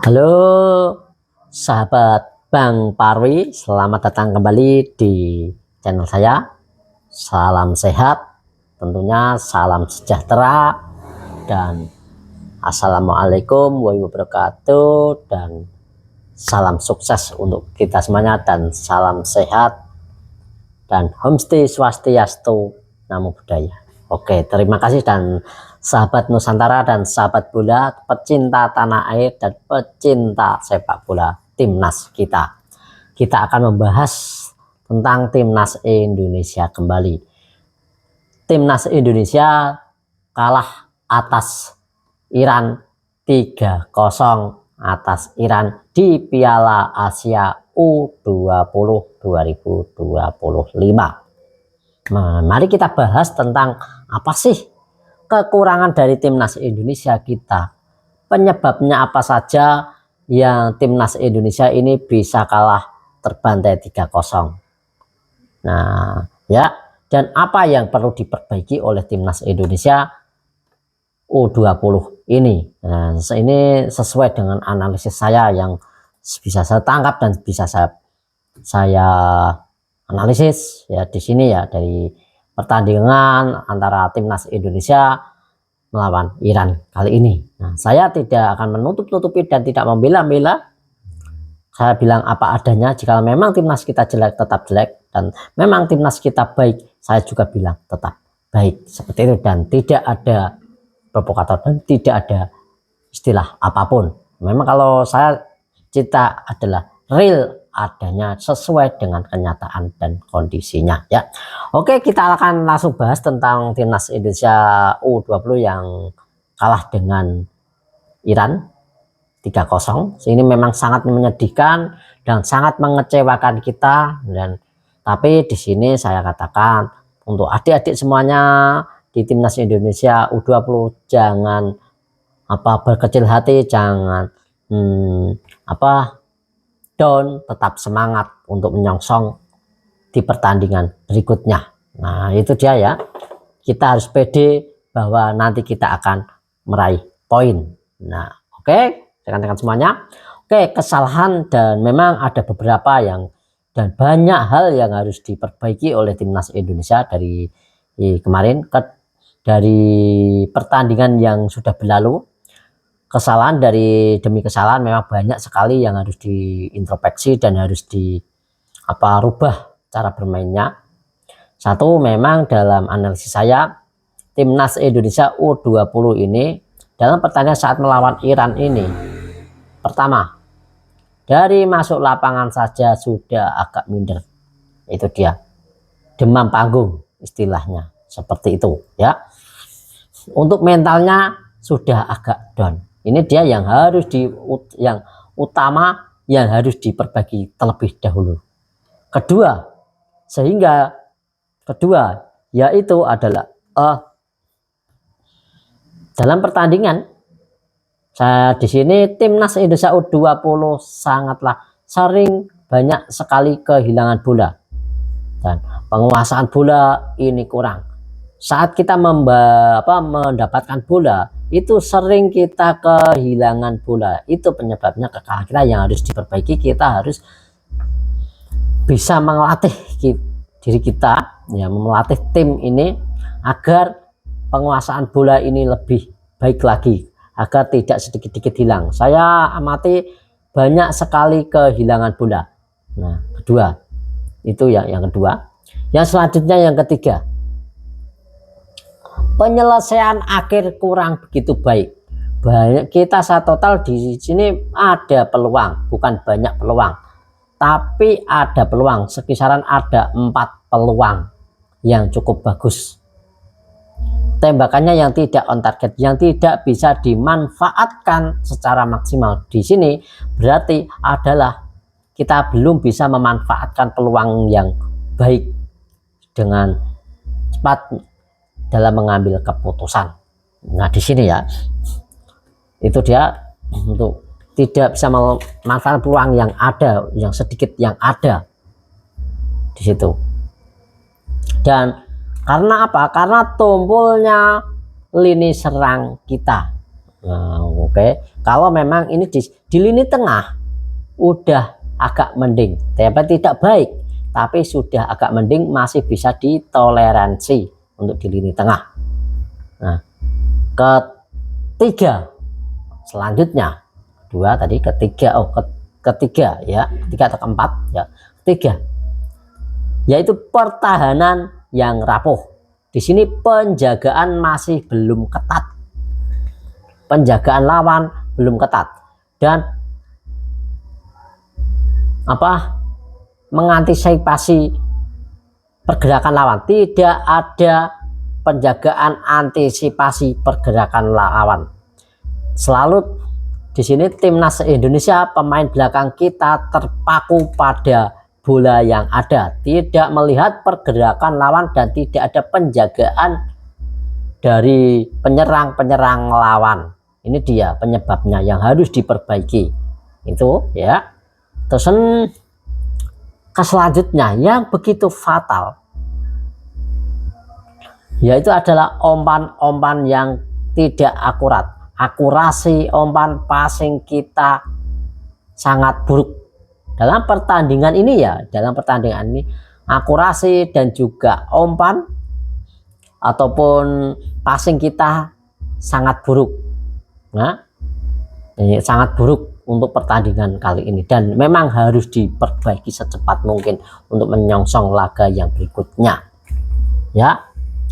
Halo sahabat Bang Parwi, selamat datang kembali di channel saya. Salam sehat, tentunya salam sejahtera, dan assalamualaikum warahmatullahi wabarakatuh, dan salam sukses untuk kita semuanya, dan salam sehat, dan homestay swastiastu, namo buddhaya. Oke, terima kasih. Dan sahabat Nusantara dan sahabat bola, pecinta tanah air dan pecinta sepak bola timnas kita akan membahas tentang timnas Indonesia kembali. Timnas Indonesia kalah atas Iran 3-0 atas Iran di Piala Asia U20 2025. Nah, mari kita bahas tentang apa sih kekurangan dari timnas Indonesia kita, penyebabnya apa saja yang timnas Indonesia ini bisa kalah terbantai 3-0. Nah ya, dan apa yang perlu diperbaiki oleh timnas Indonesia U20 ini. Nah, ini sesuai dengan analisis saya yang bisa saya tangkap dan bisa saya analisis ya di sini ya, dari pertandingan antara timnas Indonesia melawan Iran kali ini. Nah, saya tidak akan menutup-nutupi dan tidak membela-bela. Saya bilang apa adanya. Jika memang timnas kita jelek, tetap jelek, dan memang timnas kita baik, saya juga bilang tetap baik, seperti itu. Dan tidak ada provokator dan tidak ada istilah apapun. Memang kalau saya cita adalah real adanya, sesuai dengan kenyataan dan kondisinya ya. Oke, kita akan langsung bahas tentang timnas Indonesia U20 yang kalah dengan Iran 3-0. Ini memang sangat menyedihkan dan sangat mengecewakan kita. Dan tapi di sini saya katakan untuk adik-adik semuanya di timnas Indonesia U20, jangan berkecil hati, jangan down, tetap semangat untuk menyongsong di pertandingan berikutnya. Nah, itu dia ya. Kita harus pede bahwa nanti kita akan meraih poin. Nah, oke, rekan-rekan semuanya. Oke, kesalahan dan memang ada beberapa yang dan banyak hal yang harus diperbaiki oleh timnas Indonesia dari kemarin dari pertandingan yang sudah berlalu. Kesalahan demi kesalahan memang banyak sekali yang harus diintrospeksi dan harus rubah cara bermainnya. Satu, memang dalam analisis saya, timnas Indonesia U20 ini dalam pertandingan saat melawan Iran ini, pertama, dari masuk lapangan saja sudah agak minder. Itu dia, demam panggung istilahnya, seperti itu ya. Untuk mentalnya sudah agak down. Ini dia yang harus utama yang harus diperbaiki terlebih dahulu. Kedua yaitu adalah dalam pertandingan di sini timnas Indonesia U20 sangatlah sering banyak sekali kehilangan bola dan penguasaan bola ini kurang. Saat kita mendapatkan bola itu sering kita kehilangan bola. Itu penyebabnya kekalahan kita yang harus diperbaiki. Kita harus bisa melatih diri kita ya, melatih tim ini agar penguasaan bola ini lebih baik lagi, agar tidak sedikit-sedikit hilang. Saya amati banyak sekali kehilangan bola. Nah, kedua itu yang kedua. Yang selanjutnya yang ketiga, penyelesaian akhir kurang begitu baik. Kita total di sini ada peluang, bukan banyak peluang, tapi ada peluang, sekisaran ada 4 peluang yang cukup bagus. Tembakannya yang tidak on target, yang tidak bisa dimanfaatkan secara maksimal. Di sini berarti adalah kita belum bisa memanfaatkan peluang yang baik dengan cepat dalam mengambil keputusan. Nah, di sini ya, itu dia untuk tidak bisa memanfaatkan peluang yang ada, yang sedikit yang ada di situ. Dan karena apa? Karena tumpulnya lini serang kita. Nah, oke. Kalau memang ini di lini tengah udah agak mending, tapi tidak baik, tapi sudah agak mending, masih bisa ditoleransi untuk di lini tengah. Nah, ketiga selanjutnya, dua tadi, ketiga, ketiga ya, ketiga atau keempat ya, ketiga yaitu pertahanan yang rapuh. Di sini penjagaan masih belum ketat, penjagaan lawan belum ketat, dan mengantisipasi pergerakan lawan. Tidak ada penjagaan antisipasi pergerakan lawan. Selalu di sini timnas Indonesia, pemain belakang kita terpaku pada bola yang ada, tidak melihat pergerakan lawan, dan tidak ada penjagaan dari penyerang lawan. Ini dia penyebabnya yang harus diperbaiki itu ya. Terus ke selanjutnya yang begitu fatal, yaitu adalah umpan-umpan yang tidak akurat. Akurasi umpan passing kita sangat buruk dalam pertandingan ini ya. Dalam pertandingan ini akurasi dan juga umpan ataupun passing kita sangat buruk. Nah, ini sangat buruk untuk pertandingan kali ini, dan memang harus diperbaiki secepat mungkin untuk menyongsong laga yang berikutnya ya.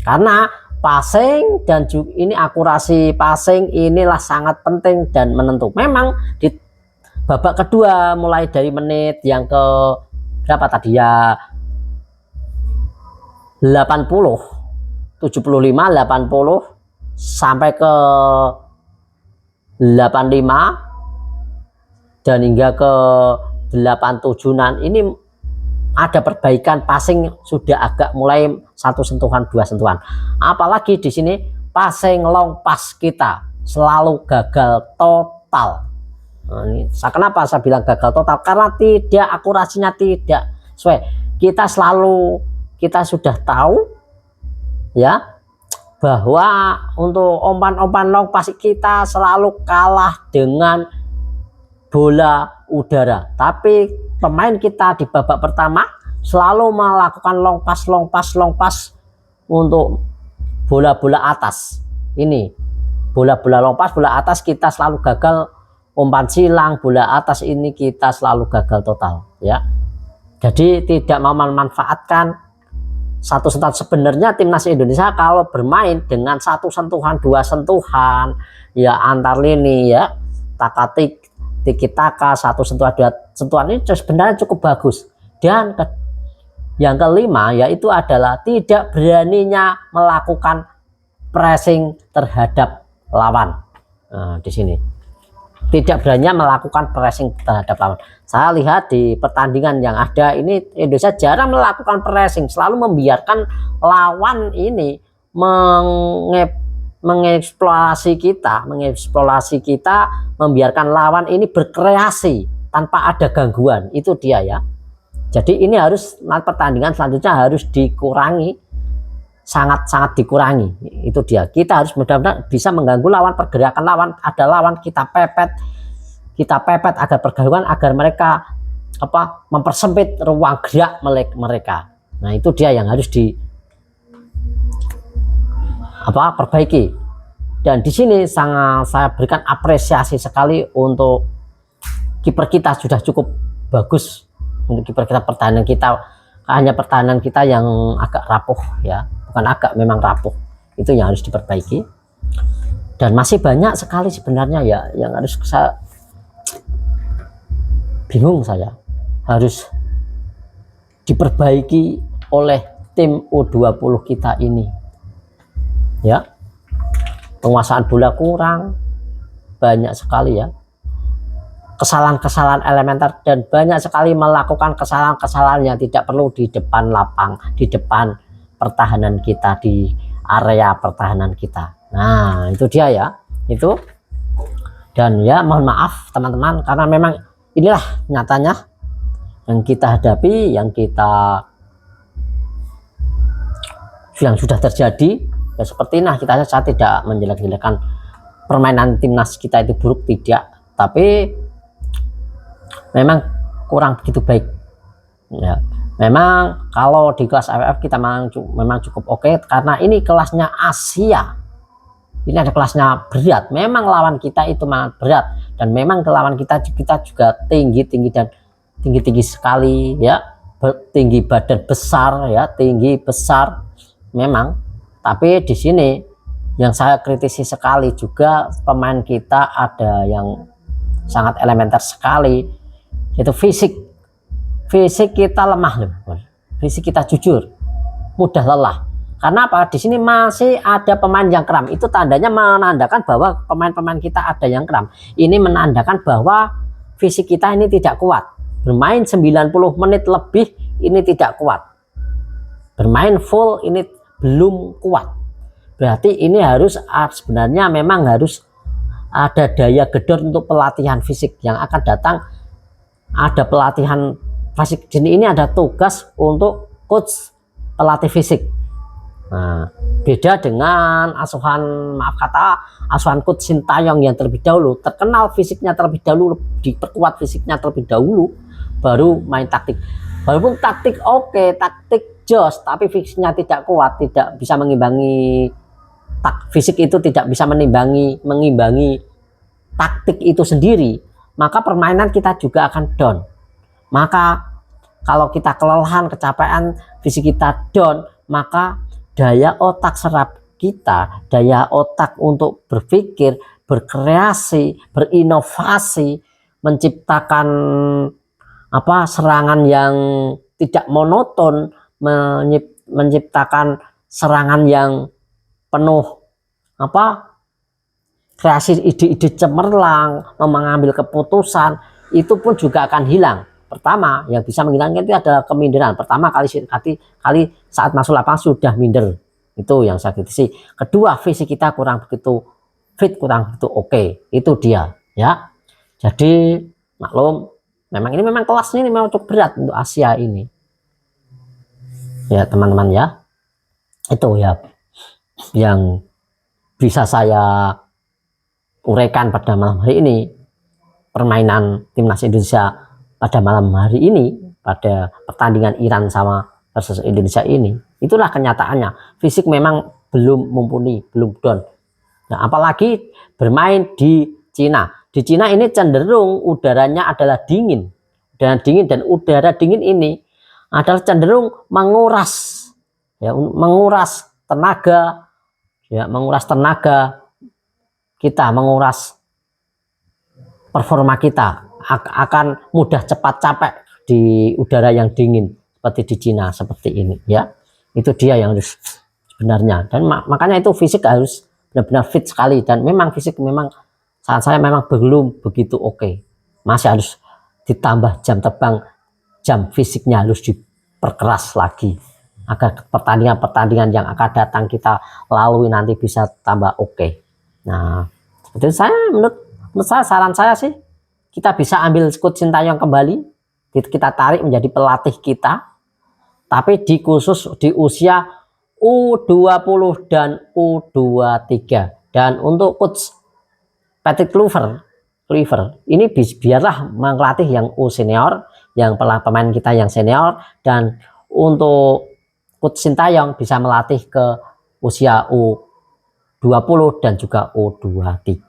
Karena passing dan juga ini akurasi passing inilah sangat penting dan menentu. Memang di babak kedua mulai dari menit yang ke berapa tadi ya, 80, 75, 80 sampai ke 85 dan hingga ke 87-an ini ada perbaikan, passing sudah agak mulai satu sentuhan, dua sentuhan. Apalagi di sini passing long pass kita selalu gagal total. Nah, ini kenapa saya bilang gagal total? Karena tidak, akurasinya tidak sesuai. Kita sudah tahu ya bahwa untuk umpan-umpan long pass kita selalu kalah dengan bola udara. Tapi pemain kita di babak pertama selalu melakukan long pass untuk bola-bola atas. Ini bola-bola long pass, bola atas kita selalu gagal. Umpan silang, bola atas ini kita selalu gagal total ya. Jadi tidak mau memanfaatkan satu sentuhan. Sebenarnya timnas Indonesia kalau bermain dengan satu sentuhan, dua sentuhan ya antar lini ya, tiki taka, satu sentuhan, dua sentuhan, ini sebenarnya cukup bagus. Dan yang kelima yaitu adalah tidak beraninya melakukan pressing terhadap lawan. Nah, di sini tidak berani melakukan pressing terhadap lawan. Saya lihat di pertandingan yang ada ini Indonesia jarang melakukan pressing, selalu membiarkan lawan ini mengeksplorasi kita, membiarkan lawan ini berkreasi tanpa ada gangguan. Itu dia ya. Jadi ini harus, pertandingan selanjutnya harus dikurangi, sangat dikurangi. Itu dia, kita harus benar-benar bisa mengganggu lawan, pergerakan lawan, ada lawan kita pepet agar pergaulan, agar mereka mempersempit ruang gerak mereka. Nah itu dia yang harus perbaiki. Dan di sini sangat saya berikan apresiasi sekali untuk kiper kita, sudah cukup bagus untuk kiper kita. Pertahanan kita, hanya pertahanan kita yang agak rapuh ya, bukan agak, memang rapuh. Itu yang harus diperbaiki. Dan masih banyak sekali sebenarnya ya yang harus saya harus diperbaiki oleh tim U20 kita ini ya. Penguasaan bola kurang banyak sekali ya, kesalahan-kesalahan elementer, dan banyak sekali melakukan kesalahan-kesalahan yang tidak perlu di depan lapang, di depan pertahanan kita, di area pertahanan kita. Nah itu dia ya, itu. Dan ya mohon maaf teman-teman, karena memang inilah nyatanya yang kita hadapi, yang sudah terjadi ya, seperti saya tidak menjelek-jelekan permainan timnas kita itu buruk, tidak, tapi memang kurang begitu baik ya. Memang kalau di kelas AFF kita memang cukup oke, karena ini kelasnya Asia, ini ada kelasnya berat. Memang lawan kita itu sangat berat, dan memang lawan kita juga tinggi dan tinggi sekali ya, tinggi badan besar ya, tinggi besar memang. Tapi di sini yang saya kritisi sekali juga, pemain kita ada yang sangat elementer sekali, yaitu fisik kita lemah, fisik kita jujur mudah lelah. Karena apa? Di sini masih ada pemain yang kram. Itu tandanya menandakan bahwa pemain-pemain kita ada yang kram. Ini menandakan bahwa fisik kita ini tidak kuat. Bermain 90 menit lebih ini tidak kuat. Bermain full ini belum kuat. Berarti ini harus, sebenarnya memang harus ada daya gedor untuk pelatihan fisik yang akan datang. Ada pelatihan fisik ini ada tugas untuk coach pelatih fisik. Nah, beda dengan asuhan coach Sintayong yang terlebih dahulu terkenal fisiknya terlebih dahulu, diperkuat fisiknya terlebih dahulu, baru main taktik. Walaupun taktik oke, taktik jos, tapi fisiknya tidak kuat, tidak bisa mengimbangi fisik itu, tidak bisa mengimbangi taktik itu sendiri, maka permainan kita juga akan down. Maka kalau kita kelelahan, kecapean, fisik kita down, maka daya otak serap kita, daya otak untuk berpikir, berkreasi, berinovasi, menciptakan serangan yang tidak monoton, menciptakan serangan yang penuh kreasi, ide-ide cemerlang, mengambil keputusan, itu pun juga akan hilang. Pertama yang bisa menghilangkan itu adalah keminderan. Pertama kali saat masuk lapangan sudah minder, itu yang saya kritisi. Kedua, fisik kita kurang begitu fit, kurang begitu oke. Itu dia ya. Jadi maklum, memang kelasnya ini memang cukup berat untuk Asia ini ya teman-teman ya. Itu ya yang bisa saya uraikan pada malam hari ini, permainan timnas Indonesia pada malam hari ini, pada pertandingan Iran sama versus Indonesia ini. Itulah kenyataannya, fisik memang belum mumpuni, belum down. Nah, apalagi bermain di Cina. Di Cina ini cenderung udaranya adalah dingin, dan udara dingin ini adalah cenderung menguras tenaga kita, menguras performa kita, akan mudah cepat capek di udara yang dingin seperti di Cina seperti ini ya. Itu dia yang harus sebenarnya, dan makanya itu fisik harus benar-benar fit sekali. Dan memang fisik saat saya memang belum begitu oke, masih harus ditambah jam terbang, jam fisiknya harus diperkeras lagi agar pertandingan yang akan datang kita lalui nanti bisa tambah oke. Nah, seperti menurut saya, saran saya sih, kita bisa ambil coach Sintayong kembali, kita tarik menjadi pelatih kita, tapi khusus di usia U20 dan U23. Dan untuk coach Patrick Kluivert ini biarlah melatih yang U senior, yang pemain kita yang senior, dan untuk coach Sintayong bisa melatih ke usia U20 dan juga U23.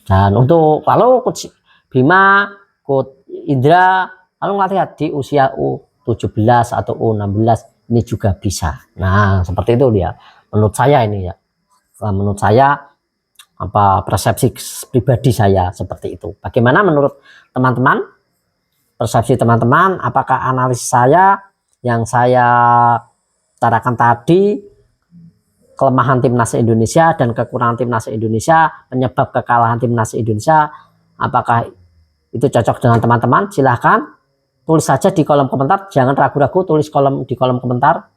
Dan untuk kalau coach Bima, coach Indra lalu melatih di usia U17 atau U16, ini juga bisa. Nah, seperti itu dia. Menurut saya ini ya. Menurut saya persepsi pribadi saya seperti itu. Bagaimana menurut teman-teman? Persepsi teman-teman, apakah analisis saya yang saya utarakan tadi, kelemahan timnas Indonesia dan kekurangan timnas Indonesia penyebab kekalahan timnas Indonesia, apakah itu cocok dengan teman-teman? Silahkan tulis saja di kolom komentar, jangan ragu-ragu tulis di kolom komentar.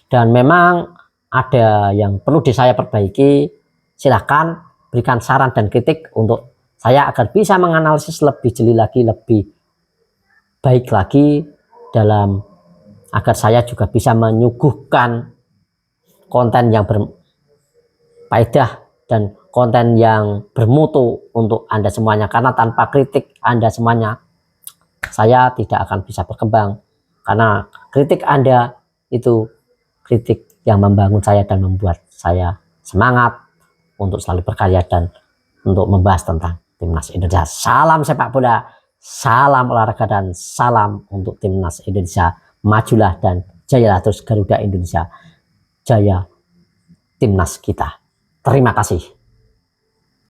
Dan memang ada yang perlu saya perbaiki, silahkan berikan saran dan kritik untuk saya agar bisa menganalisis lebih jeli lagi, lebih baik lagi, agar saya juga bisa menyuguhkan konten yang berfaedah dan konten yang bermutu untuk Anda semuanya, karena tanpa kritik Anda semuanya saya tidak akan bisa berkembang, karena kritik Anda itu kritik yang membangun saya dan membuat saya semangat untuk selalu berkarya dan untuk membahas tentang timnas Indonesia. Salam sepak bola, salam olahraga, dan salam untuk timnas Indonesia. Majulah dan jayalah terus Garuda Indonesia, jaya timnas kita. Terima kasih.